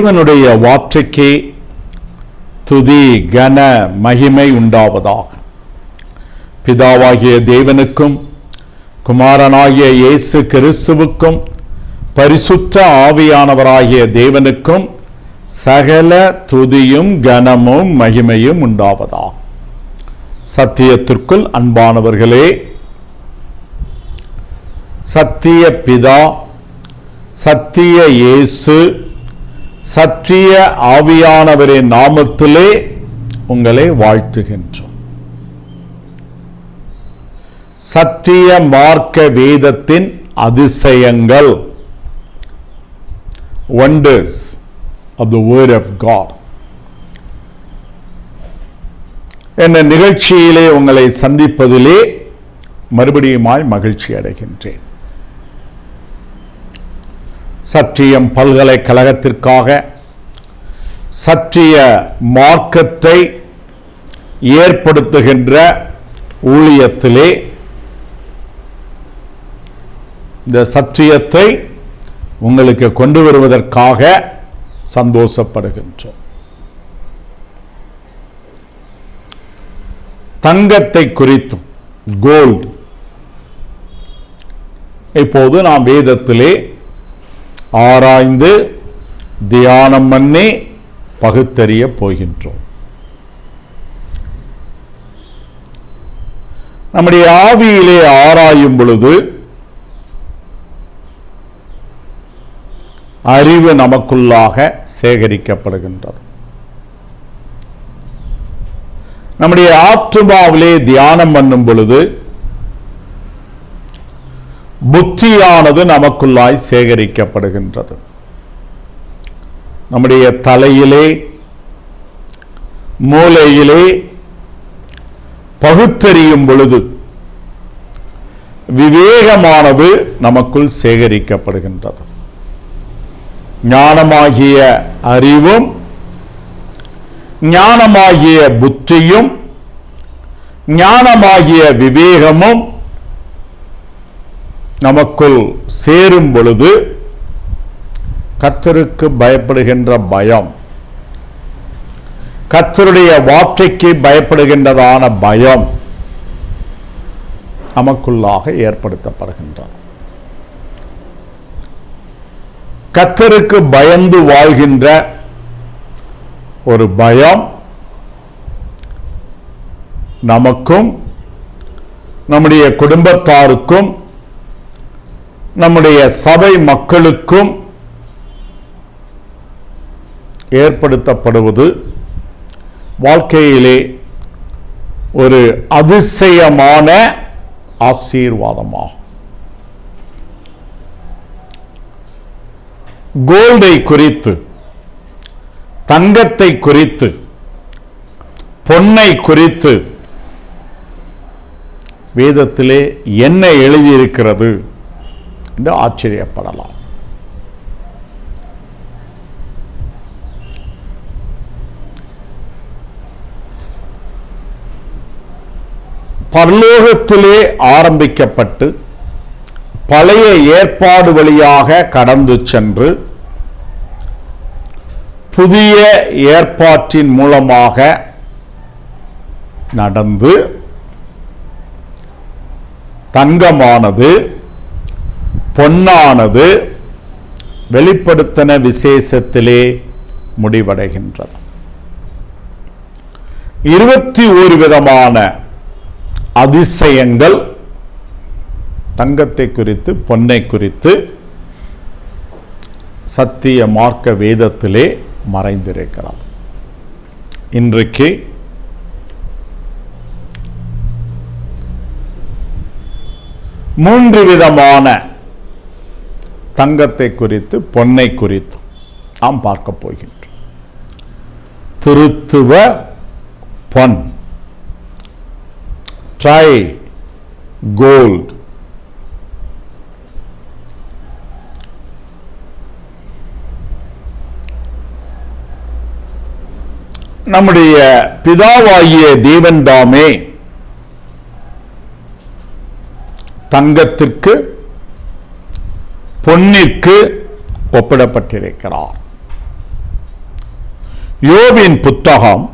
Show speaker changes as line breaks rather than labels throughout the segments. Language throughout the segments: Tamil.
தேவனுடைய வார்த்தைக்கு துதி கன மகிமை உண்டாவதாக. பிதாவாகிய தேவனுக்கும் குமாரனாகிய இயேசு கிறிஸ்துவுக்கும் பரிசுத்த ஆவியானவராகிய தேவனுக்கும் சகல துதியும் கனமும் மகிமையும் உண்டாவதாக. சத்தியத்திற்குள் அன்பானவர்களே, சத்திய பிதா, சத்திய இயேசு, சத்திய ஆவியானவரின் நாமத்திலே உங்களை வாழ்த்துகின்றோம். சத்திய மார்க்க வேதத்தின் அதிசயங்கள், wonders of the word of God என்ற நிகழ்ச்சியிலே உங்களை சந்திப்பதிலே மறுபடியுமாய் மகிழ்ச்சி அடைகின்றேன். சத்தியம் பல்கலைக்கழகத்திற்காக சத்திய மார்க்கத்தை ஏற்படுத்துகின்ற ஊழியத்திலே இந்த சத்தியத்தை உங்களுக்கு கொண்டு வருவதற்காக சந்தோஷப்படுகின்றோம். தங்கத்தை குறித்தும், கோல்டு, இப்போது நாம் வேதத்திலே ஆராய்ந்து தியானம் பண்ணி பகுத்தறிய போகின்றோம். நம்முடைய ஆவியிலே ஆராயும் பொழுது அறிவு நமக்குள்ளாக சேகரிக்கப்படுகின்றது. நம்முடைய ஆத்துமாவிலே தியானம் பண்ணும் பொழுது புத்தியானது நமக்குள்ளாய் சேகரிக்கப்படுகின்றது. நம்முடைய தலையிலே மூளையிலே பகுத்தறியும் பொழுது விவேகமானது நமக்குள் சேகரிக்கப்படுகின்றது. ஞானமாகிய அறிவும் ஞானமாகிய புத்தியும் ஞானமாகிய விவேகமும் நமக்குள் சேரும் பொழுது கர்த்தருக்கு பயப்படுகின்ற பயம், கர்த்தருடைய வார்த்தைக்கு பயப்படுகின்றதான பயம் நமக்குள்ளாக ஏற்படுத்தப்படுகின்றது. கர்த்தருக்கு பயந்து வாழ்கின்ற ஒரு பயம் நமக்கும் நம்முடைய குடும்பத்தாருக்கும் நம்முடைய சபை மக்களுக்கும் ஏற்படுத்தப்படுவது வாழ்க்கையிலே ஒரு அதிசயமான ஆசீர்வாதமாகும். கோல்டை குறித்து, தங்கத்தை குறித்து, பொன்னை குறித்து வேதத்திலே என்ன எழுதியிருக்கிறது என்று ஆச்சரியப்படலாம். பரலோகத்திலே ஆரம்பிக்கப்பட்டு பழைய ஏற்பாடு வழியாக கடந்து சென்று புதிய ஏற்பாட்டின் மூலமாக நடந்து தங்கமானது பொன்னானது வெளிப்படுத்தின விசேஷத்திலே முடிவடைகின்றது. 21 விதமான அதிசயங்கள் தங்கத்தை குறித்து, பொன்னை குறித்து சத்திய மார்க்க வேதத்திலே மறைந்திருக்கிறது. இன்றைக்கு மூன்று விதமான தங்கத்தை குறித்து, பொன்னை குறித்து நாம் பார்க்க போகின்றோம். திருத்துவ பொன், ட்ரை கோல்ட். நம்முடைய பிதாவாகிய தேவன் தாமே தங்கத்திற்கு பொன்னிற்கு ஒப்பிடப்பட்டிருக்கிறார். யோபின் புத்தகம்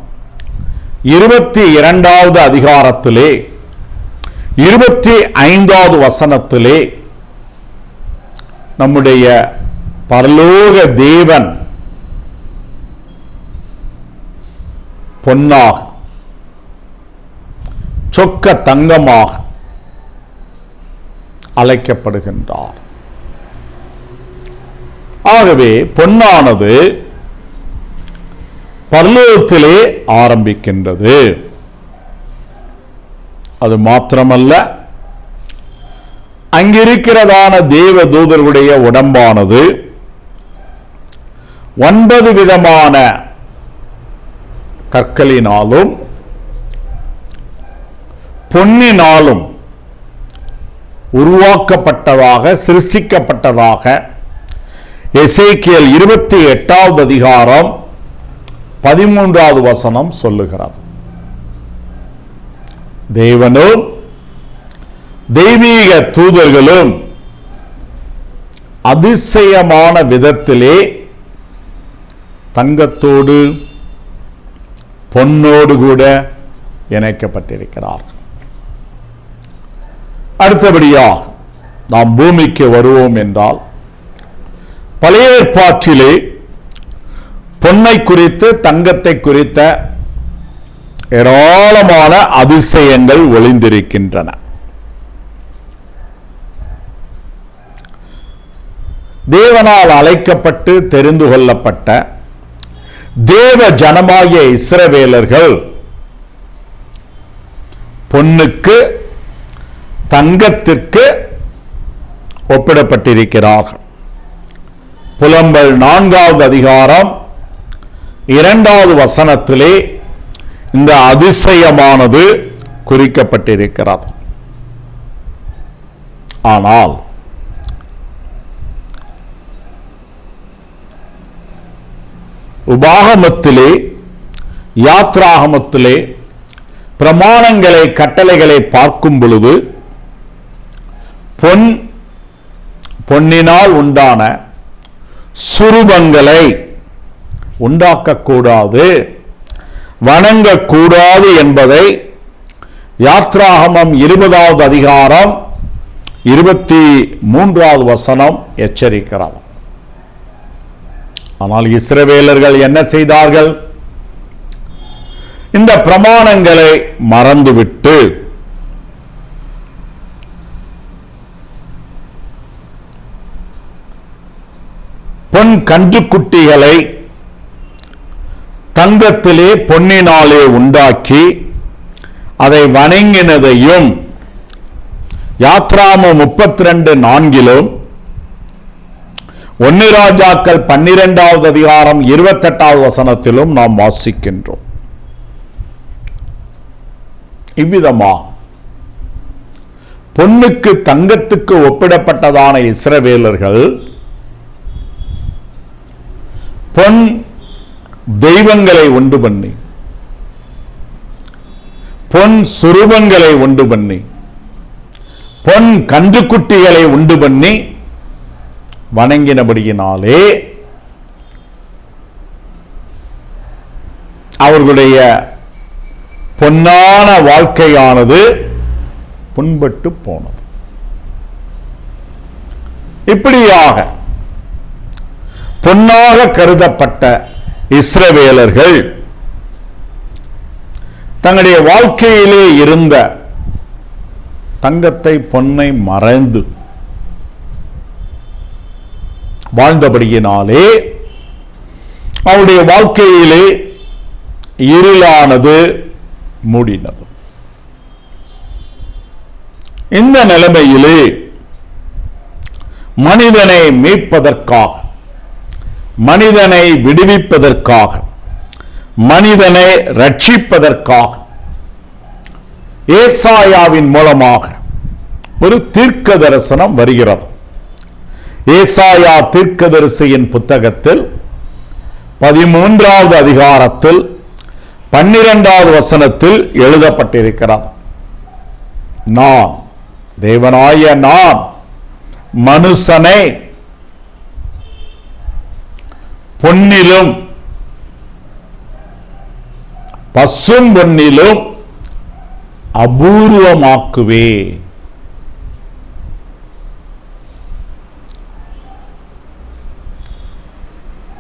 22வது அதிகாரத்திலே 25வது வசனத்திலே நம்முடைய பரலோக தேவன் பொன்னாக சொக்க தங்கமாக அழைக்கப்படுகின்றார். ஆகவே பொன்னானது பரலோகத்திலே ஆரம்பிக்கின்றது. அது மாத்திரமல்ல, அங்கிருக்கிறதான தேவ தூதர்களுடைய உடம்பானது 9 விதமான கற்களினாலும் பொன்னினாலும் உருவாக்கப்பட்டதாக, சிருஷ்டிக்கப்பட்டதாக எசேக்கியேல் 28வது அதிகாரம் 13வது வசனம் சொல்லுகிறது. தேவனும் தெய்வீக தூதர்களும் அதிசயமான விதத்திலே தங்கத்தோடு பொன்னோடு கூட இணைக்கப்பட்டிருக்கிறார்கள். அடுத்தபடியாக நாம் பூமிக்கு வருவோம் என்றால், பழைய ஏற்பாட்டிலே பொன்னை குறித்து, தங்கத்தை குறித்த ஏராளமான அதிசயங்கள் ஒளிந்திருக்கின்றன. தேவனால் அழைக்கப்பட்டு தெரிந்து கொள்ளப்பட்ட தேவ ஜனமாகிய இஸ்ரவேலர்கள் பொன்னுக்கு, தங்கத்திற்கு ஒப்பிடப்பட்டிருக்கிறார்கள். புலம்பல் 4வது அதிகாரம் 2வது வசனத்திலே இந்த அதிசயமானது குறிக்கப்பட்டிருக்கிறது. ஆனால் உபாகமத்திலே, யாத்ராகமத்திலே பிரமாணங்களை, கட்டளைகளை பார்க்கும் பொழுது பொன்னினால் உண்டான சுரூபங்களை உண்டாக்கக்கூடாது, வணங்கக்கூடாது என்பதை யாத்ராகமம் 20வது அதிகாரம் 23வது வசனம் எச்சரிக்கிறார். ஆனால் இஸ்ரவேலர்கள் என்ன செய்தார்கள்? இந்த பிரமாணங்களை மறந்துவிட்டு பொன் கன்றுக்குட்டிகளை தங்கத்திலே, பொன்னினாலே உண்டாக்கி அதை வணங்கினதையும் யாத்ராகமம் 32:4 1 ராஜாக்கள் 12வது அதிகாரம் 28வது வசனத்திலும் நாம் வாசிக்கின்றோம். இவ்விதமா பொன்னுக்கு, தங்கத்துக்கு ஒப்பிடப்பட்டதான இஸ்ரவேலர்கள் பொன் தெய்வங்களை உண்டு பண்ணி, பொன் சுரூபங்களை உண்டு பண்ணி, பொன் கன்றுக்குட்டிகளை உண்டு பண்ணி வணங்கினபடியினாலே அவர்களுடைய பொன்னான வாழ்க்கையானது புண்பட்டு போனது. இப்படியாக பொன்னாக கருதப்பட்ட இஸ்ரவேலர்கள் தங்களுடைய வாழ்க்கையிலே இருந்த தங்கத்தை, பொன்னை மறைந்து வாழ்ந்தபடியினாலே அவருடைய வாழ்க்கையிலே இருளானது மூடினது. இந்த நிலைமையிலே மனிதனை மீட்பதற்காக, மனிதனை விடுவிப்பதற்காக, மனிதனை ரட்சிப்பதற்காக ஏசாயாவின் மூலமாக ஒரு தீர்க்க தரிசனம் வருகிறது. ஏசாயா தீர்க்கதரிசியின் புத்தகத்தில் 13வது அதிகாரத்தில் 12வது வசனத்தில் எழுதப்பட்டிருக்கிறது. நான், தேவனாய நான், மனுஷனை பொன்னிலும் பசும் பொன்னிலும் அபூர்வமாக்குவே.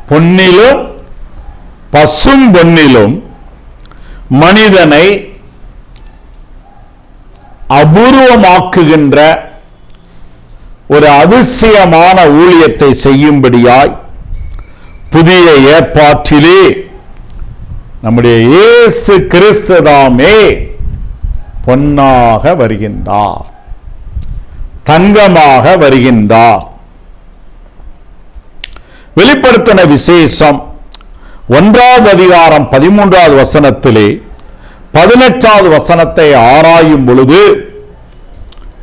பொன்னிலும் பசும் பொன்னிலும் மனிதனை அபூர்வமாக்குகின்ற ஒரு அதிசயமான ஊழியத்தை செய்யும்படியாய் புதிய ஏற்பாட்டிலே நம்முடைய இயேசு கிறிஸ்து தாமே பொன்னாக வருகின்றார், தங்கமாக வருகின்றார். வெளிப்படுத்தின விசேஷம் 1வது அதிகாரம் 13வது வசனத்திலே 18வது வசனத்தை ஆராயும் பொழுது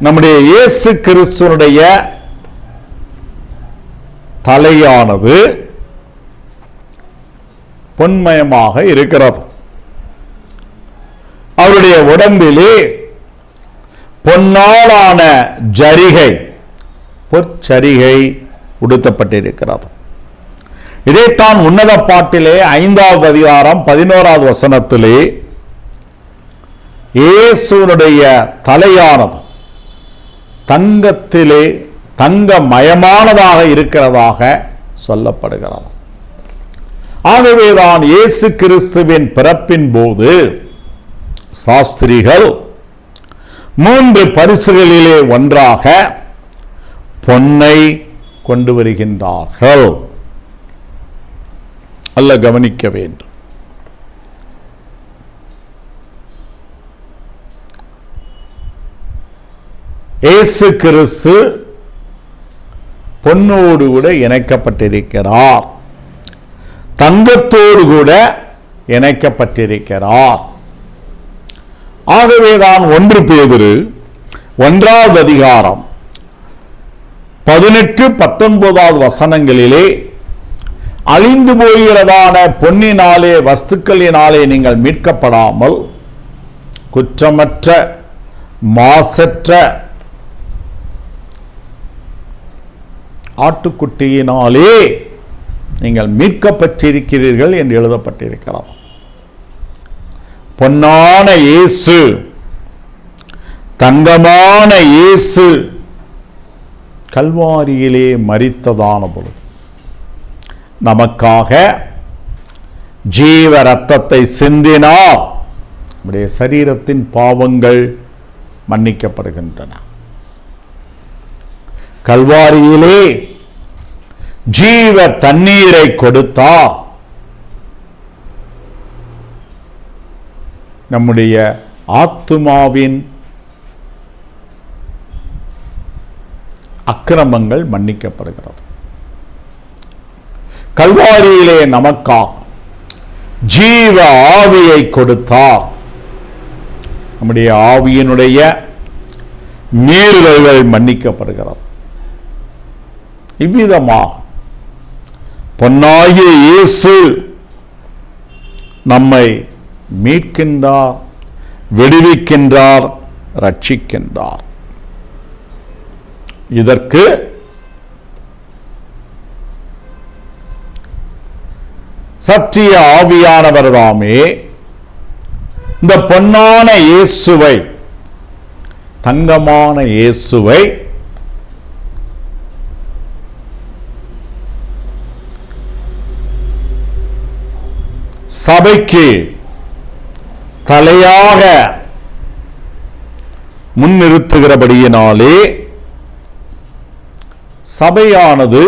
நம்முடைய இயேசு கிறிஸ்துவினுடைய தலையானது பொன்மயமாக இருக்கிறது. அவருடைய உடம்பிலே பொன்னாலான ஜரிகை, பொற்சரிகை உடுத்தப்பட்டிருக்கிறது. இதைத்தான் உன்னத பாட்டிலே 5வது அதிகாரம் 11வது வசனத்திலே இயேசுவினுடைய தலையானது தங்கத்திலே தங்கமயமானதாக இருக்கிறதாக சொல்லப்படுகிறது. ஆகவேதான் இயேசு கிறிஸ்துவின் பிறப்பின் போது சாஸ்திரிகள் 3 பரிசுகளிலே ஒன்றாக பொன்னை கொண்டு வருகின்றார்கள். அல்ல, கவனிக்க வேண்டும். இயேசு கிறிஸ்து பொன்னோடு கூட இணைக்கப்பட்டிருக்கிறார், தங்கத்தோடு கூட இணைக்கப்பட்டிருக்கிறார். ஆகவேதான் 1 பேதுரு 1வது அதிகாரம் 18-19வது வசனங்களிலே அழிந்து போகிறதான பொன்னினாலே வஸ்துக்களினாலே நீங்கள் மீட்கப்படாமல் குற்றமற்ற மாசற்ற ஆட்டுக்குட்டியினாலே நீங்கள் மீட்கப்பட்டிருக்கிறீர்கள் என்று எழுதப்பட்டிருக்கிறது. பொன்னான இயேசு, தங்கமான இயேசு கல்வாரியிலே மரித்ததான பொழுது நமக்காக ஜீவ ரத்தத்தை சிந்தினார். நம்முடைய சரீரத்தின் பாவங்கள் மன்னிக்கப்படுகின்றன. கல்வாரியிலே ஜீவ தண்ணீரை கொடுத்தார். நம்முடைய ஆத்துமாவின் அக்கிரமங்கள் மன்னிக்கப்படுகிறது. கல்வாரியிலே நமக்காக ஜீவ ஆவியை கொடுத்தார். நம்முடைய ஆவியினுடைய மீறுதல்கள் மன்னிக்கப்படுகிறது. இவ்விதமாக பொன்னாகிய இயேசு நம்மை மீட்கின்றார், விடுவிக்கின்றார், ரட்சிக்கின்றார். இதற்கு சத்திய ஆவியானவர் தாமே இந்த பொன்னான இயேசுவை, தங்கமான இயேசுவை சபைக்கு தலையாக முன்னிறுத்துகிறபடியினாலே சபையானது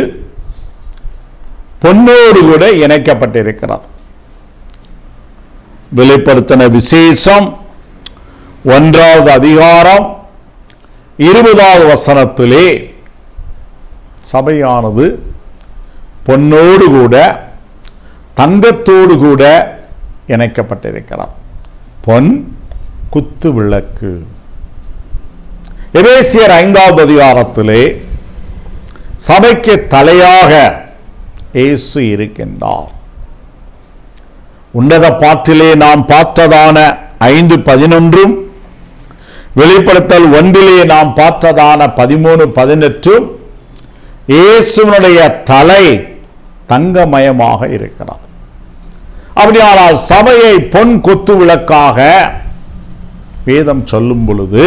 பொன்னோடு கூட இணைக்கப்பட்டிருக்கிறது. வெளிப்படுத்தின விசேஷம் 1வது அதிகாரம் 20வது வசனத்திலே சபையானது பொன்னோடு கூட தங்கத்தோடு கூட இணைக்கப்பட்டிருக்கிறது. பொன் குத்து விளக்கு. எபேசியர் 5வது அதிகாரத்திலே சபைக்கு தலையாக இயேசு இருக்கின்றார். உன்னத பாட்டிலே நாம் பார்த்ததான 5:11 வெளிப்படுத்தல் 1 நாம் பார்த்ததான 13:18 இயேசுவினுடைய தலை தங்கமயமாக இருக்கிறது. அப்படியானால் சபையை பொன் கொத்து விளக்காக வேதம் சொல்லும் பொழுது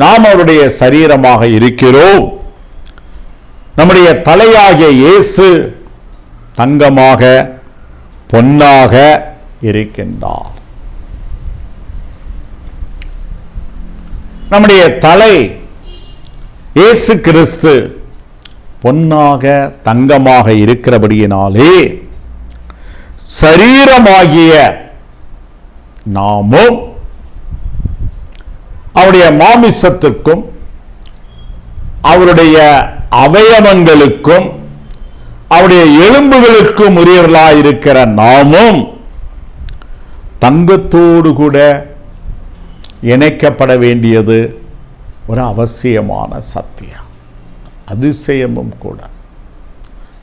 நாம் அவருடைய சரீரமாக இருக்கிறோம். நம்முடைய தலையாகிய இயேசு தங்கமாக பொன்னாக இருக்கின்றார். நம்முடைய தலை இயேசு கிறிஸ்து பொன்னாக தங்கமாக இருக்கிறபடியினாலே சரீரமாகிய நாமும் அவருடைய மாமிசத்திற்கும் அவருடைய அவயவங்களுக்கும் அவருடைய எலும்புகளுக்கும் உரியவர்களாயிருக்கிற நாமும் தங்கத்தோடு கூட இணைக்கப்பட வேண்டியது ஒரு அவசியமான சத்தியம், அதிசயமும் கூட.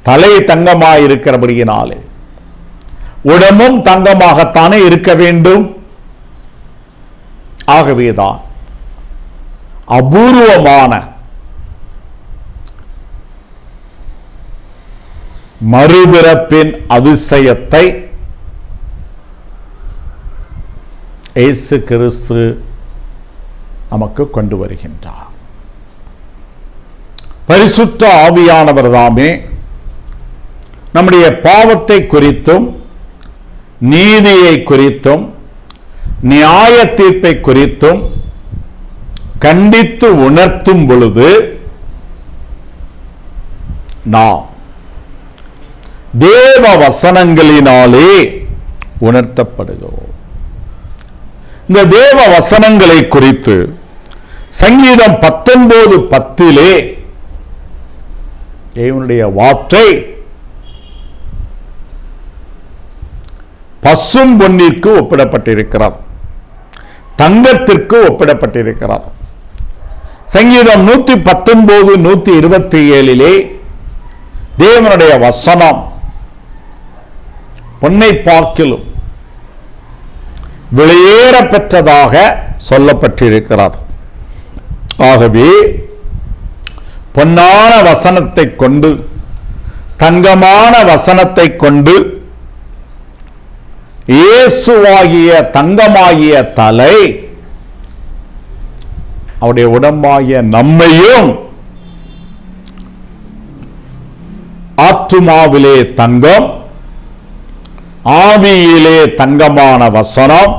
தலை தங்கமாயிருக்கிறபடியினாலே உடம்பும் தங்கமாகத்தானே இருக்க வேண்டும். ஆகவேதான் அபூர்வமான மறுபிறப்பின் அதிசயத்தை இயேசு கிறிஸ்து நமக்கு கொண்டு வருகின்றார். பரிசுத்த ஆவியானவர் தாமே நம்முடைய பாவத்தை குறித்தும் நீதியை குறித்தும் நியாய தீர்ப்பை குறித்தும் கண்டித்து உணர்த்தும் பொழுது நாம் தேவ வசனங்களினாலே உணர்த்தப்படுகிறோம். இந்த தேவ வசனங்களை குறித்து சங்கீதம் 19:10 தேவனுடைய வார்த்தை பசும் பொன்னிற்கு ஒப்பிடப்பட்டிருக்கிறது, தங்கத்திற்கு ஒப்பிடப்பட்டிருக்கிறது. சங்கீதம் 119, 127 தேவனுடைய வசனம் பொன்னை பார்க்கிலும் வெளியேற பெற்றதாக சொல்லப்பட்டிருக்கிறது. ஆகவே பொன்னான வசனத்தை கொண்டு தங்கமான வசனத்தை கொண்டு இயேசுவாகிய தங்கமாகிய தலை அவருடைய உடம்பாகிய நம்மையும் ஆத்துமாவிலே தங்கம், ஆவியிலே தங்கமான வசனம்,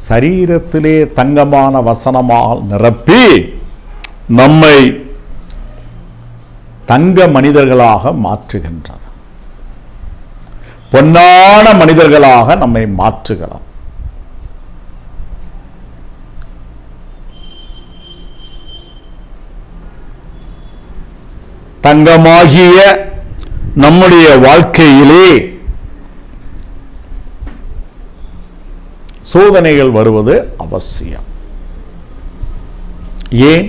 சரீரத்திலே தங்கமான வசனமால் நிரப்பி நம்மை தங்க மனிதர்களாக மாற்றுகின்றது. பொன்னான மனிதர்களாக நம்மை மாற்றுகிறது. தங்கமாகிய நம்முடைய வாழ்க்கையிலே சோதனைகள் வருவது அவசியம். ஏன்?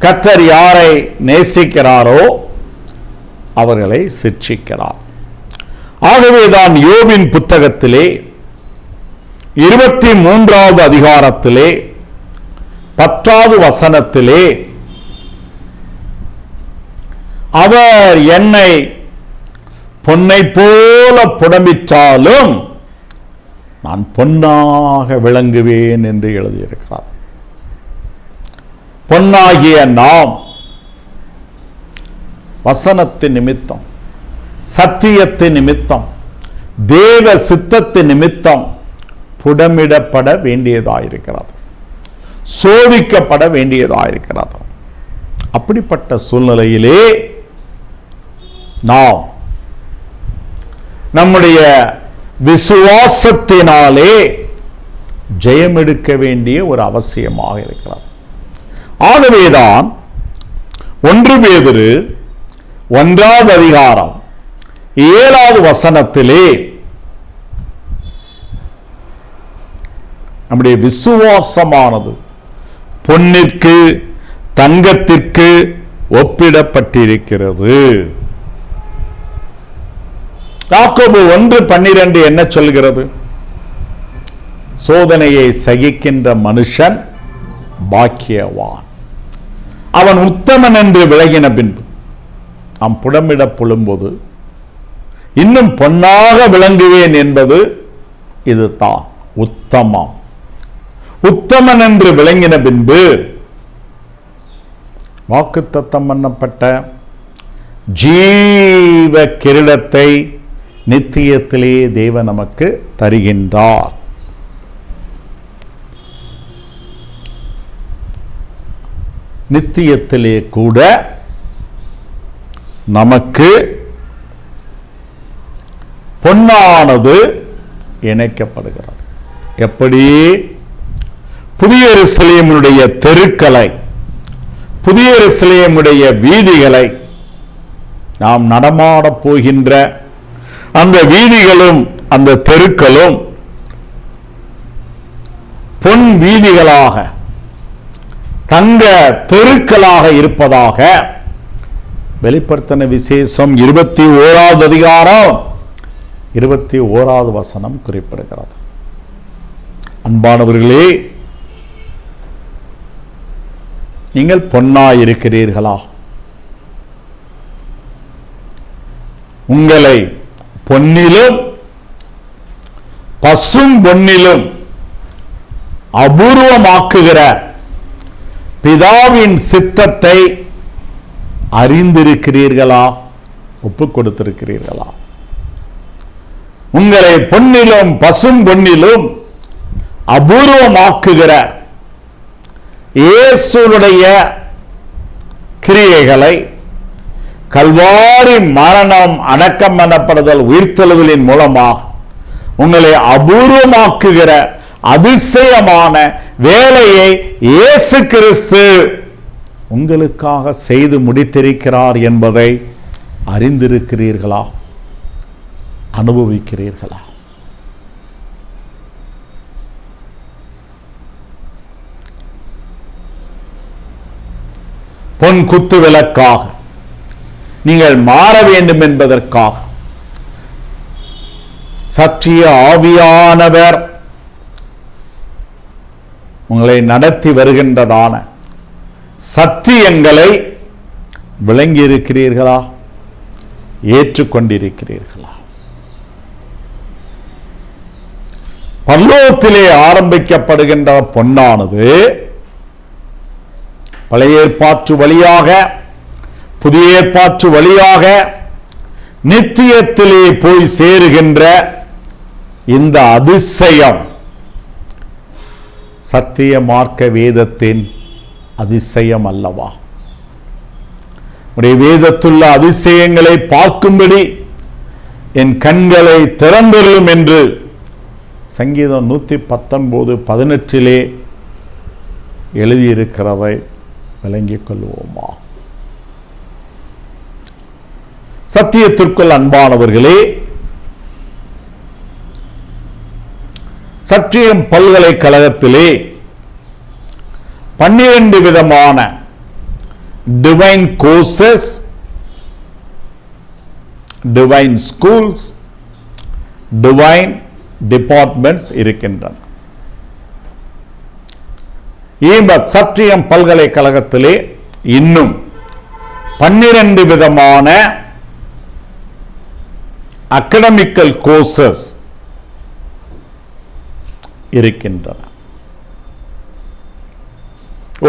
கர்த்தர் யாரை நேசிக்கிறாரோ அவர்களை சிட்சிக்கிறார். ஆகவேதான் யோபின் புத்தகத்திலே 23வது அதிகாரத்திலே 10வது வசனத்திலே அவர் என்னை பொன்னை போல புடமிட்டாலும் நான் பொன்னாக விளங்குவேன் என்று எழுதியிருக்கிறார். பொன்னாகிய நாம் வசனத்தின் நிமித்தம், சத்தியத்தின் நிமித்தம், தேவ சித்தத்தின் நிமித்தம் புடமிடப்பட வேண்டியதாயிருக்கிறது, சோதிக்கப்பட வேண்டியதாயிருக்கிறது. அப்படிப்பட்ட சூழ்நிலையிலே நாம் நம்முடைய விசுவாசத்தினாலே ஜெயம் எடுக்க வேண்டிய ஒரு அவசியமாக இருக்கிறது. ஆகவேதான் 1 பேதுரு 1வது அதிகாரம் 7வது வசனத்திலே நம்முடைய விசுவாசமானது பொன்னிற்கு தங்கத்திற்கு ஒப்பிடப்பட்டிருக்கிறது. யாக்கோபு 1:12 என்ன சொல்கிறது? சோதனையை சகிக்கின்ற மனுஷன் பாக்கியவான், அவன் உத்தமன் என்று விளங்கின பின்பு நாம் புடமிட புழும்போது இன்னும் பொன்னாக விளங்குவேன் என்பது இதுதான் உத்தமம். உத்தமன் என்று விளங்கின பின்பு வாக்குத்தத்தம் பண்ணப்பட்ட ஜீவ கிரீடத்தை நித்தியத்திலே தேவன் நமக்கு தருகின்றார். நித்தியத்திலே கூட நமக்கு பொன்னானது இணைக்கப்படுகிறது. எப்படி? புதிய எருசலேமுடைய தெருக்களை, புதிய எருசலேமுடைய வீதிகளை, நாம் நடமாடப் போகின்ற அந்த வீதிகளும் அந்த தெருக்களும் பொன் வீதிகளாக, தங்க தெருக்களாக இருப்பதாக வெளிப்படுத்தின விசேஷம் 21வது அதிகாரம் 21வது வசனம் குறிப்பிடுகிறது. அன்பானவர்களே, நீங்கள் பொன்னாயிருக்கிறீர்களா? உங்களை பொன்னிலும் பசும் பொன்னிலும் அபூர்வமாக்குகிற பிதாவின் சித்தத்தை அறிந்திருக்கிறீர்களா? ஒப்புக் கொடுத்திருக்கிறீர்களா? உங்களை பொன்னிலும் பசும் பொன்னிலும் அபூர்வமாக்குகிற இயேசுவுடைய கிரியைகளை, கல்வாரி மரணம், அடக்கம் பண்ணப்படுதல், உயிர்த்தெழுதலின் மூலமாக உங்களை அபூர்வமாக்குகிற அதிசயமான வேலையை இயேசு கிறிஸ்து உங்களுக்காக செய்து முடித்திருக்கிறார் என்பதை அறிந்திருக்கிறீர்களா? அனுபவிக்கிறீர்களா? பொன் குத்து விளக்காக நீங்கள் மாற வேண்டும் என்பதற்காக சத்திய ஆவியானவர் உங்களை நடத்தி வருகின்றதான சத்தியங்களை விளங்கி இருக்கிறீர்களா? ஏற்றுக்கொண்டிருக்கிறீர்களா? பரலோகத்திலே ஆரம்பிக்கப்படுகின்ற பொன்னானது பழைய ஏற்பாட்டு வழியாக புதிய ஏற்பாட்டு வழியாக நித்தியத்திலே போய் சேருகின்ற இந்த அதிசயம் சத்திய மார்க்க வேதத்தின் அதிசயம் அல்லவா? உடைய வேதத்துள்ள அதிசயங்களை பார்க்கும்படி என் கண்களை திறந்தருளும் என்று சங்கீதம் 119:18 எழுதியிருக்கிறதை விளங்கிக் கொள்வோமா? சத்தியத்திற்குள் அன்பானவர்களே, சத்தியம் பல்கலைக்கழகத்திலே 12 விதமான divine courses, divine schools, divine departments இருக்கின்றன. சத்தியம் பல்கலைக்கழகத்திலே இன்னும் 12 விதமான அகடமிக்கல் கோர்சஸ் இருக்கின்றன.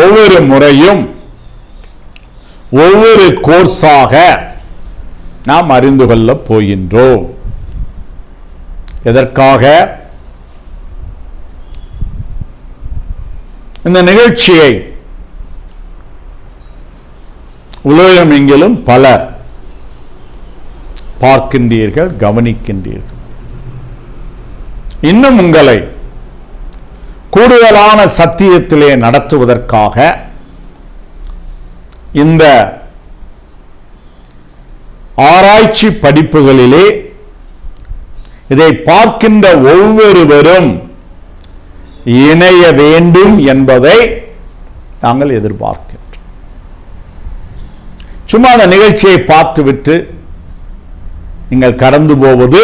ஒவ்வொரு முறையும் ஒவ்வொரு கோர்ஸாக நாம் அறிந்து கொள்ளப் போகின்றோம். எதற்காக? இந்த நிகழ்ச்சியை உலகம் எங்கிலும் பலர் பார்க்கின்றீர்கள், கவனிக்கின்றீர்கள். இன்னும் உங்களை கூடுதலான சத்தியத்திலே நடத்துவதற்காக இந்த ஆராய்ச்சி படிப்புகளிலே இதை பார்க்கின்ற ஒவ்வொருவரும் இணைய வேண்டும் என்பதை நாங்கள் எதிர்பார்க்கின்றோம். சும்மா அந்த நிகழ்ச்சியை பார்த்துவிட்டு நீங்கள் கடந்து போவது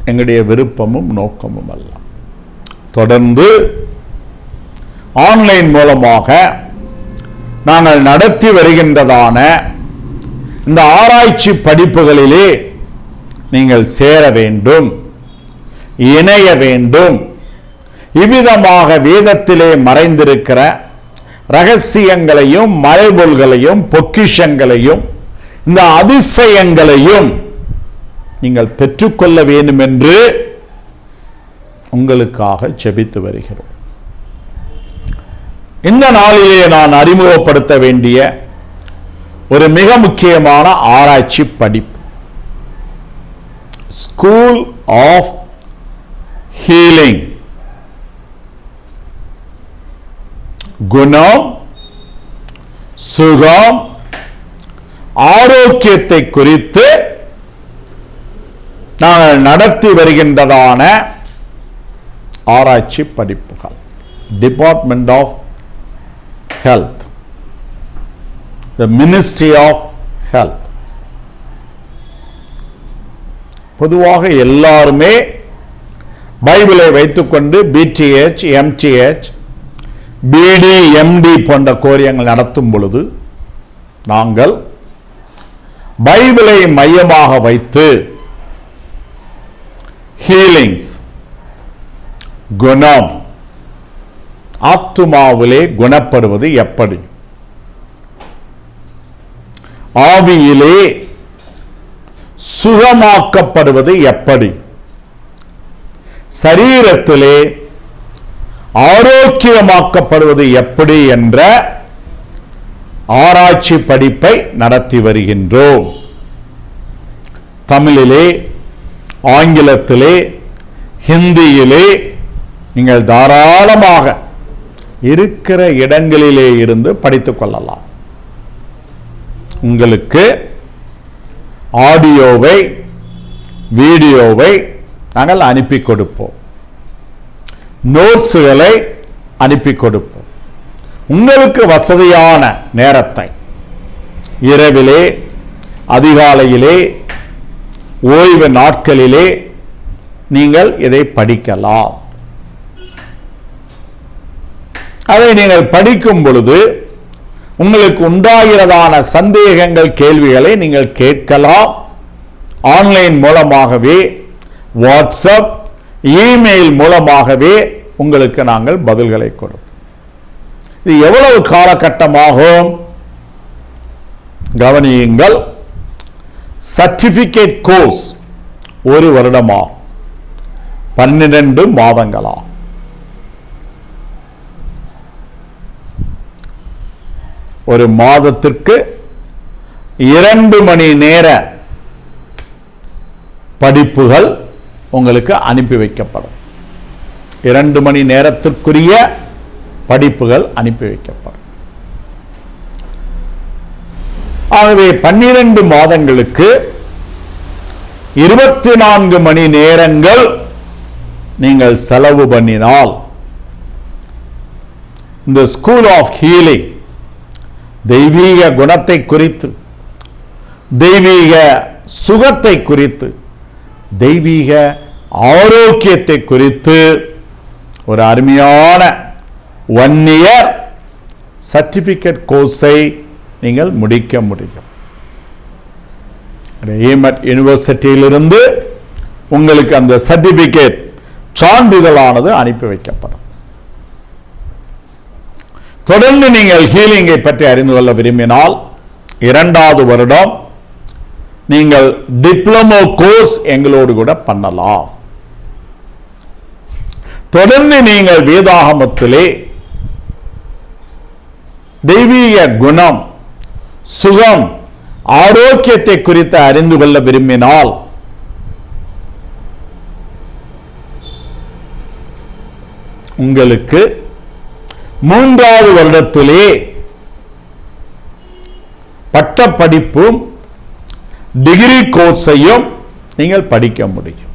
எங்களுடைய விருப்பமும் நோக்கமும் அல்ல. தொடர்ந்து ஆன்லைன் மூலமாக நாங்கள் நடத்தி வருகின்றதான இந்த ஆராய்ச்சி படிப்புகளிலே நீங்கள் சேர வேண்டும், இணைய வேண்டும். இவ்விதமாக வேதத்திலே மறைந்திருக்கிற ரகசியங்களையும் மறைபொருள்களையும் பொக்கிஷங்களையும் இந்த அதிசயங்களையும் நீங்கள் பெற்றுக்கொள்ள வேண்டும் என்று உங்களுக்காக ஜெபித்து வருகிறோம். இந்த நாளிலே நான் அறிமுகப்படுத்த வேண்டிய ஒரு மிக முக்கியமான ஆராய்ச்சி படிப்பு, ஸ்கூல் ஆஃப் ஹீலிங். குணம், சுகம், ஆரோக்கியத்தை குறித்து நாங்கள் நடத்தி வருகின்றதான ஆராய்ச்சி படிப்புகள். Department of health, the ministry of health. பொதுவாக எல்லாருமே பைபிளை வைத்துக்கொண்டு பிடிஹெச், எம்டிஹெச், பிடி, எம்டி போன்ற கோரியங்கள் நடத்தும் பொழுது நாங்கள் பைபிளை மையமாக வைத்து ஹீலிங்ஸ், குணம், ஆத்துமாவிலே குணப்படுவது எப்படி, ஆவியிலே சுகமாக்கப்படுவது எப்படி, சரீரத்திலே ஆரோக்கியமாக்கப்படுவது எப்படி என்ற ஆராய்ச்சி படிப்பை நடத்தி வருகின்றோம். தமிழிலே, ஆங்கிலத்திலே, ஹிந்தியிலே நீங்கள் தாராளமாக இருக்கிற இடங்களிலே இருந்து படித்துக் கொள்ளலாம். உங்களுக்கு ஆடியோவை, வீடியோவை நாங்கள் அனுப்பி கொடுப்போம், நோட்ஸுகளை அனுப்பி கொடுப்போம். உங்களுக்கு வசதியான நேரத்தை, இரவிலே, அதிகாலையிலே, ஓய்வு நாட்களிலே நீங்கள் இதை படிக்கலாம். அதை நீங்கள் படிக்கும் பொழுது உங்களுக்கு உண்டாகிறதான சந்தேகங்கள், கேள்விகளை நீங்கள் கேட்கலாம். ஆன்லைன் மூலமாகவே, வாட்ஸ்அப், இமெயில் மூலமாகவே உங்களுக்கு நாங்கள் பதில்களை கொடுப்போம். இது எவ்வளவு காலகட்டமாகும் கவனியுங்கள். சர்டிபிகேட் கோர்ஸ் 1 வருடமா, 12 மாதங்களா? ஒரு மாதத்திற்கு 2 மணி நேர படிப்புகள் உங்களுக்கு அனுப்பி வைக்கப்படும். 2 மணி நேரத்திற்குரிய படிப்புகள் அனுப்பி வைக்கப்படும். ஆகவே 12 மாதங்களுக்கு 24 மணி நேரங்கள் நீங்கள் செலவு பண்ணினால் இந்த ஸ்கூல் ஆஃப் ஹீலிங் தெய்வீக குணத்தை குறித்து, தெய்வீக சுகத்தை குறித்து, தெய்வீக ஆரோக்கியத்தை குறித்து ஒரு அருமையான 1 இயர் சர்டிபிகேட் கோர்ஸை நீங்கள் முடிக்க முடியும். ஏமட் யூனிவர்சிட்டியிலிருந்து உங்களுக்கு அந்த சர்டிபிகேட் சான்றிதழானது அனுப்பி வைக்கப்படும். தொடர்ந்து நீங்கள் ஹீலிங்கை பற்றி அறிந்து கொள்ள விரும்பினால் 2வது வருடம் நீங்கள் டிப்ளமோ கோர்ஸ் எங்களோடு கூட பண்ணலாம். தொடர்ந்து நீங்கள் வேதாகமத்திலே தெய்வீக குணம், சுகம், ஆரோக்கியத்தை குறித்து அறிந்து கொள்ள விரும்பினால் உங்களுக்கு 3வது வருடத்திலே பட்டப்படிப்பும் டிகிரி கோர்ஸையும் நீங்கள் படிக்க முடியும்.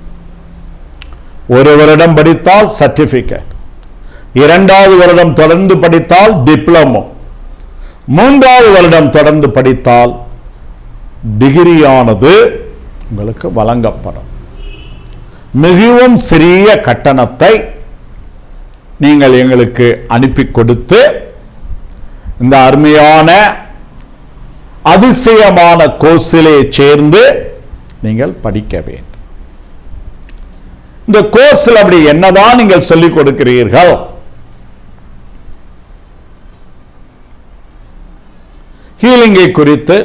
1 வருடம் படித்தால் சர்டிபிகேட், 2வது வருடம் தொடர்ந்து படித்தால் டிப்ளமோ, 3வது வருடம் தொடர்ந்து படித்தால் டிகிரியானது உங்களுக்கு வழங்கப்படும். மிகவும் சிறிய கட்டணத்தை நீங்கள் எங்களுக்கு அனுப்பி கொடுத்து இந்த அருமையான அதிசயமான கோர்ஸிலே சேர்ந்து நீங்கள் படிக்க வேண்டும். இந்த கோர்ஸில் அப்படி என்னதான் நீங்கள் சொல்லிக் கொடுக்கிறீர்கள்? ஹீலிங்கை குறித்து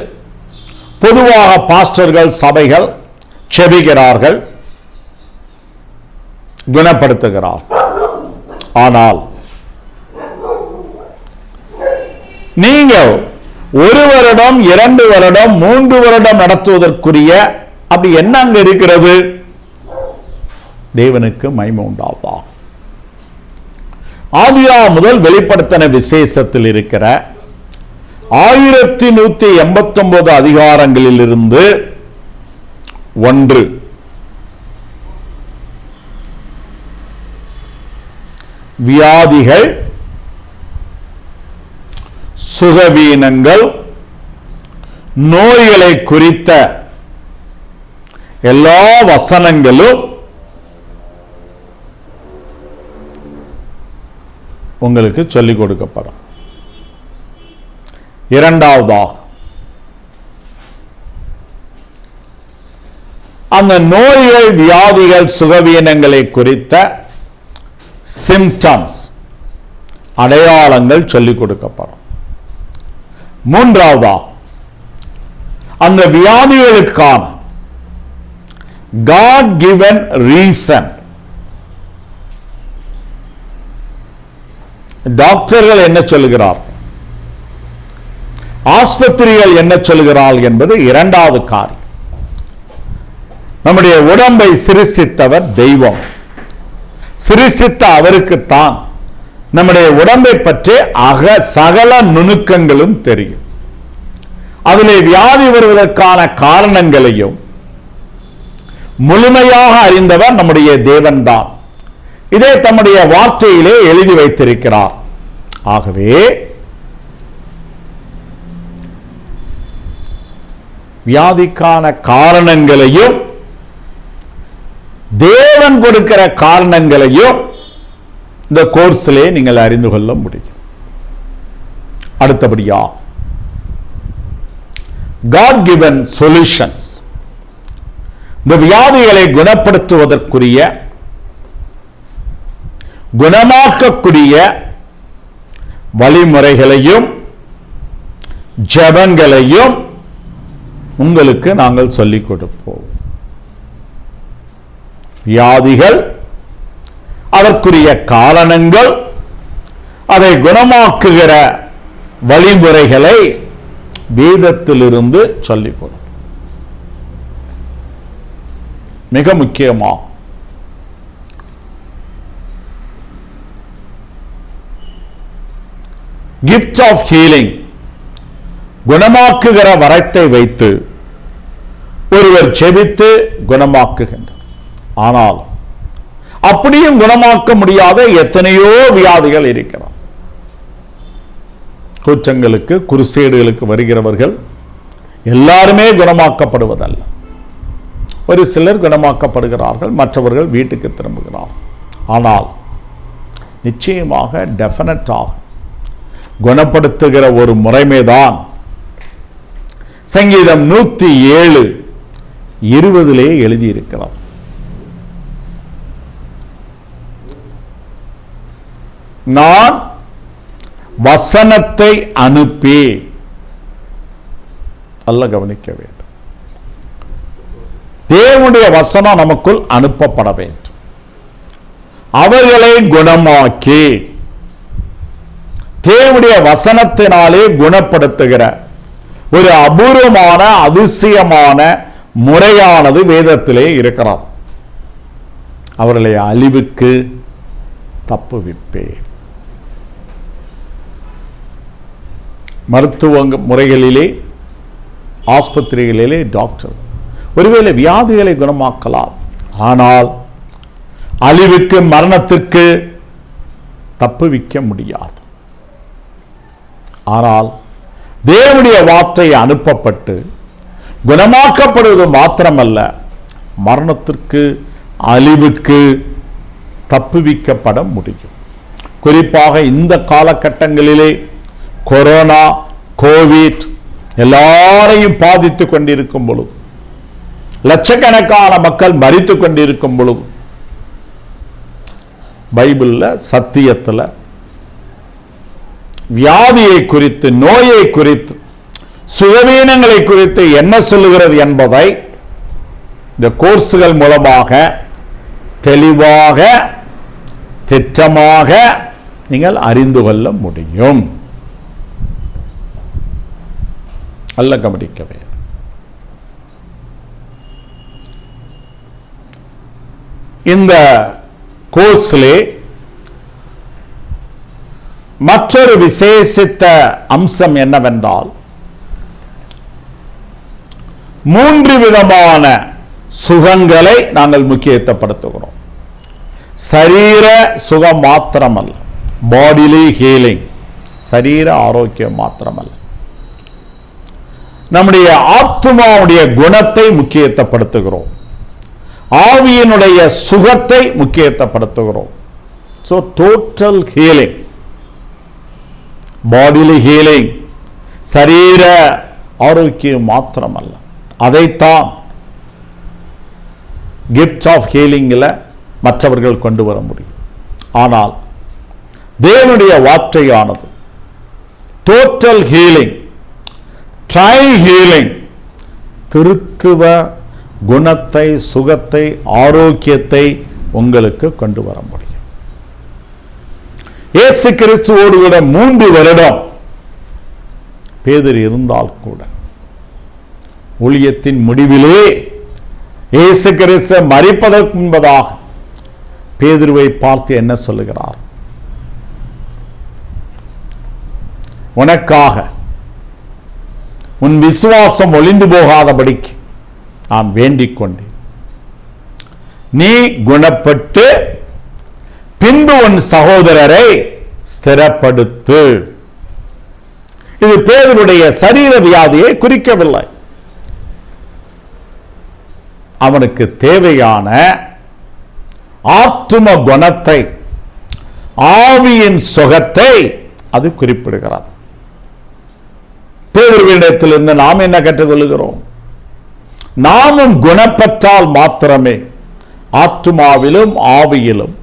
பொதுவாக பாஸ்டர்கள், சபைகள் செபிக்கிறார்கள், குணப்படுத்துகிறார்கள். ஆனால் நீங்கள் 1 வருடம், 2 வருடம், 3 வருடம் நடத்துவதற்குரிய அப்படி என்ன அங்க இருக்கிறது? தேவனுக்கு மகிமை உண்டாவதா. ஆதியாகமம் முதல் வெளிப்படுத்தின விசேஷத்தில் இருக்கிற 1189 அதிகாரங்களில் இருந்து 1 வியாதிகள், சுகவீனங்கள், நோய்களை குறித்த எல்லா வசனங்களும் உங்களுக்கு சொல்லிக் கொடுக்கப்படும். இரண்டாவதாக அந்த நோய்கள், வியாதிகள், சுகவீனங்களை குறித்த சிம்டம்ஸ், அடையாளங்கள் சொல்லிக் கொடுக்கப்படும். மூன்றாவதாக அந்த வியாதிகளுக்கான God given reason, டாக்டர்கள் என்ன சொல்லுகிறார், ஆஸ்பத்திரிகள் என்ன சொல்லுகிறார்கள் என்பது இரண்டாவது காரியம். நம்முடைய உடம்பை சிருஷ்டித்தவர் தெய்வம். சிருஷ்டித்த அவருக்குத்தான் நம்முடைய உடம்பை பற்றி சகல நுணுக்கங்களும் தெரியும். அதிலே வியாதி வருவதற்கான காரணங்களையும் முழுமையாக அறிந்தவர் நம்முடைய தேவன்தான். இதை தம்முடைய வார்த்தையிலே எழுதி வைத்திருக்கிறார். ஆகவே வியாதிக்கான காரணங்களையும் தேவன் கொடுக்கிற காரணங்களையும் இந்த கோர்ஸிலே நீங்கள் அறிந்து கொள்ள முடியும். அடுத்தபடியா God given solutions, இந்த வியாதிகளை குணப்படுத்துவதற்குரிய, குணமாக்கக்கூடிய வழிமுறைகளையும் ஜெபங்களையும் உங்களுக்கு நாங்கள் சொல்லிக் கொடுப்போம். வியாதிகள், அதற்குரிய காரணங்கள், அதை குணமாக்குகிற வழிமுறைகளை வேதத்திலிருந்து சொல்லிக் கொடுப்போம். மிக முக்கியமாக gift of healing, குணமாக்குகிற வரத்தை வைத்து ஒருவர் செபித்து குணமாக்குகின்றார். ஆனால் அப்படியும் குணமாக்க முடியாத எத்தனையோ வியாதிகள் இருக்கிறார். கூச்சங்களுக்கு, குருசேடுகளுக்கு வருகிறவர்கள் எல்லாருமே குணமாக்கப்படுவதல்ல. ஒரு சிலர் குணமாக்கப்படுகிறார்கள், மற்றவர்கள் வீட்டுக்கு திரும்புகிறார்கள். ஆனால் நிச்சயமாக டெஃபினட்டாக குணப்படுத்துகிற ஒரு முறைமைதான் சங்கீதம் 107:20 எழுதியிருக்கிறார். நான் வசனத்தை அனுப்பி, அல்ல கவனிக்க வேண்டும், தேவனுடைய வசனம் நமக்குள் அனுப்பப்பட வேண்டும். அவர்களை குணமாக்கி தேவனுடைய வசனத்தினாலே குணப்படுத்துகிற ஒரு அபூர்வமான, அதிசயமான முறையானது வேதத்திலே இருக்கிறார். அவர்களை அழிவுக்கு தப்புவிப்பேன். மருத்துவ முறைகளிலே, ஆஸ்பத்திரிகளிலே டாக்டர் ஒருவேளை வியாதிகளை குணமாக்கலாம், ஆனால் அழிவுக்கு, மரணத்திற்கு தப்புவிக்க முடியாது. ஆனால் தேவனுடைய வார்த்தை அனுப்பப்பட்டு குணமாக்கப்படுவது மாத்திரமல்ல, மரணத்திற்கு, அழிவுக்கு தப்புவிக்கப்பட முடியும். குறிப்பாக இந்த காலகட்டங்களிலே கொரோனா, கோவிட் எல்லாரையும் பாதித்துக் கொண்டிருக்கும் பொழுது, லட்சக்கணக்கான மக்கள் மரித்துக் கொண்டிருக்கும் பொழுது, பைபிள்ல சத்தியத்தில் வியாதியை குறித்து, நோயை குறித்து, சுகவீனங்களை குறித்து என்ன சொல்லுகிறது என்பதை இந்த கோர்ஸ்கள் மூலமாக தெளிவாக, திட்டமாக நீங்கள் அறிந்து கொள்ள முடியும். அல்ல கவனிக்கவே. இந்த கோர்ஸ்லே மற்றொரு விசேஷித்த அம்சம் என்னவென்றால், 3 விதமான சுகங்களை நாங்கள் முக்கியத்துவப்படுத்துகிறோம். சரீர சுகம் மாத்திரமல்ல, பாடிலி ஹீலிங், சரீர ஆரோக்கியம் மாத்திரமல்ல, நம்முடைய ஆத்மாவுடைய குணத்தை முக்கியத்துவப்படுத்துகிறோம், ஆவியினுடைய சுகத்தை முக்கியத்துவப்படுத்துகிறோம். So total healing, bodily healing, சரீர ஆரோக்கியம் மாத்திரமல்ல, அதைத்தான் கிஃப்ட் ஆஃப் ஹீலிங்கில் மற்றவர்கள் கொண்டு வர முடியும். ஆனால் தேவனுடைய வார்த்தையானது டோட்டல் ஹீலிங், ட்ரை ஹீலிங், திருத்துவ குணத்தை, சுகத்தை, ஆரோக்கியத்தை உங்களுக்கு கொண்டு வர முடியும். இயேசு கிறிஸ்துவோடு கூட 3 வருடம் பேதுரு இருந்தால் கூட, ஊழியத்தின் முடிவிலே இயேசு கிறிஸ்து மரிப்பதற்கு முன்பதாக பேதுருவை பார்த்து என்ன சொல்லுகிறார்? உனக்காக உன் விசுவாசம் ஒளிந்து போகாதபடிக்கு நான் வேண்டிக் கொண்டேன். நீ குணப்பட்டு பின்பு உன் சகோதரரை ஸ்திரப்படுத்து. இது பேதுருடைய சரீர வியாதியை குறிக்கவில்லை. அவனுக்கு தேவையான ஆத்தும குணத்தை, ஆவியின் சுகத்தை அது குறிப்பிடுகிறது. பேதுருவிடத்திலிருந்து நாம் என்ன கற்றுக்கொள்கிறோம்? நாமும் குணப்பற்றால் மாத்திரமே, ஆத்துமாவிலும் ஆவியிலும்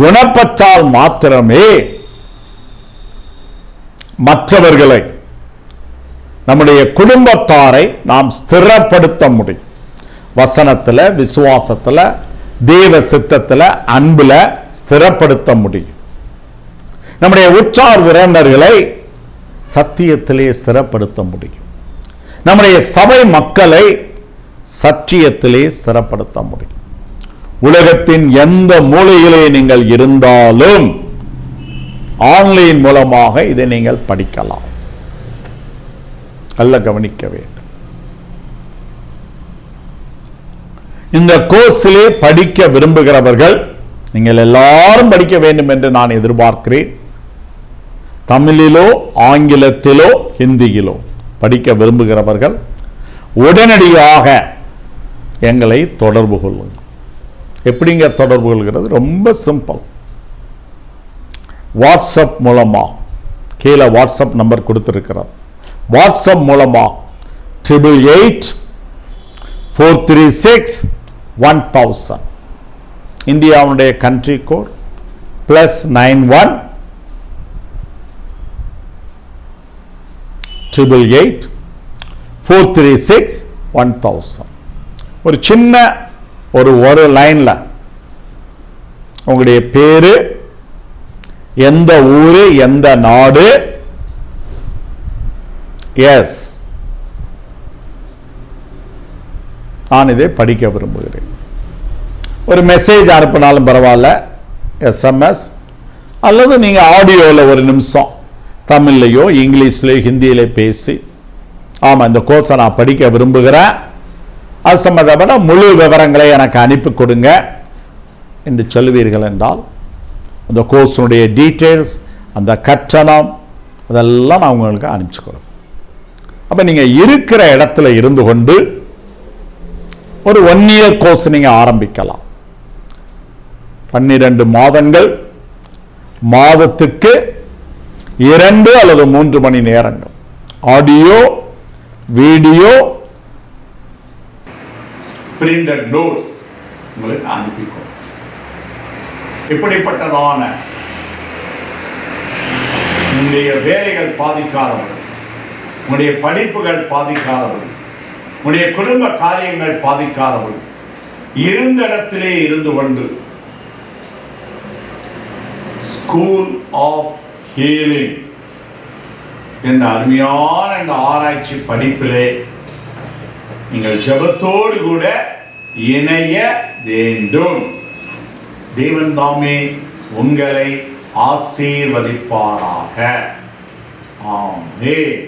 குணப்பற்றால் மாத்திரமே மற்றவர்களை, நம்முடைய குடும்பத்தாரை நாம் ஸ்திரப்படுத்த முடியும். வசனத்தில், விசுவாசத்தில், தேவ சித்தத்தில், அன்புல ஸ்திரப்படுத்த முடியும். நம்முடைய உற்றார் உறவினர்களை சத்தியத்திலே ஸ்திரப்படுத்த முடியும். நம்முடைய சபை மக்களை சத்தியத்திலே ஸ்திரப்படுத்த முடியும். உலகத்தின் எந்த மூலையிலே நீங்கள் இருந்தாலும் ஆன்லைன் மூலமாக இதை நீங்கள் படிக்கலாம். நல்ல கவனிக்க வேண்டும். இந்த கோர்ஸிலே படிக்க விரும்புகிறவர்கள், நீங்கள் எல்லாரும் படிக்க வேண்டும் என்று நான் எதிர்பார்க்கிறேன். தமிழிலோ, ஆங்கிலத்திலோ, ஹிந்தியிலோ படிக்க விரும்புகிறவர்கள் உடனடியாக எங்களை தொடர்பு கொள்ளுங்கள். எப்படிங்க தொடர்பு கொள்கிறது? ரொம்ப சிம்பிள். வாட்ஸ்அப் மூலமாக, கீழே வாட்ஸ்அப் நம்பர் கொடுத்திருக்கிறது. வாட்ஸ்அப் மூலமாக 888-436-1000, இந்தியாவுடைய கண்ட்ரி கோட் +91 888-436-1000. ஒரு சின்ன ஒரு லைன்ல உங்களுடைய பேரு, எந்த ஊரு, எந்த நாடு, எஸ் நான் இதை படிக்க விரும்புகிறேன். ஒரு மெசேஜ் அனுப்பினாலும் பரவாயில்ல, எஸ்எம்எஸ், அல்லது நீங்க ஆடியோவில் 1 நிமிஷம் தமிழ்லையோ இங்கிலீஷ்லையோ ஹிந்தியிலே பேசி, ஆமாம் இந்த கோர்ஸை நான் படிக்க விரும்புகிறேன், அது சம்பந்தப்பட்ட முழு விவரங்களை எனக்கு அனுப்பி கொடுங்க என்று சொல்லுவீர்கள் என்றால், அந்த கோர்ஸுடைய டீட்டெயில்ஸ், அந்த கட்டணம், அதெல்லாம் நான் உங்களுக்கு அனுப்பிச்சு கொடுப்பேன். அப்போ நீங்கள் இருக்கிற இடத்துல இருந்து கொண்டு ஒரு 1 இயர் கோர்ஸ் நீங்கள் ஆரம்பிக்கலாம். 12 மாதங்கள், மாதத்துக்கு 2 அல்லது 3 மணி நேரங்கள் ஆடியோ வீடியோ, பிரிண்டட் நோட்ஸ் உங்களுக்கு அனுப்பிக்கும். இப்படிப்பட்டதான உங்களுடைய வேலைகள் பாதிக்காதவர்கள், உங்களுடைய படிப்புகள் பாதிக்காதவர்கள், உங்களுடைய குடும்ப காரியங்கள் பாதிக்காதவர்கள், இருந்த இடத்திலே இருந்து கொண்டு ஸ்கூல் ஆஃப் ஹீலிங் என்ற அருமையான இந்த ஆராய்ச்சி படிப்பிலே நீங்கள் ஜெபத்தோடு கூட இணைய வேண்டும். தேவன் தாமே உங்களை ஆசீர்வதிப்பாராக. ஆமென்.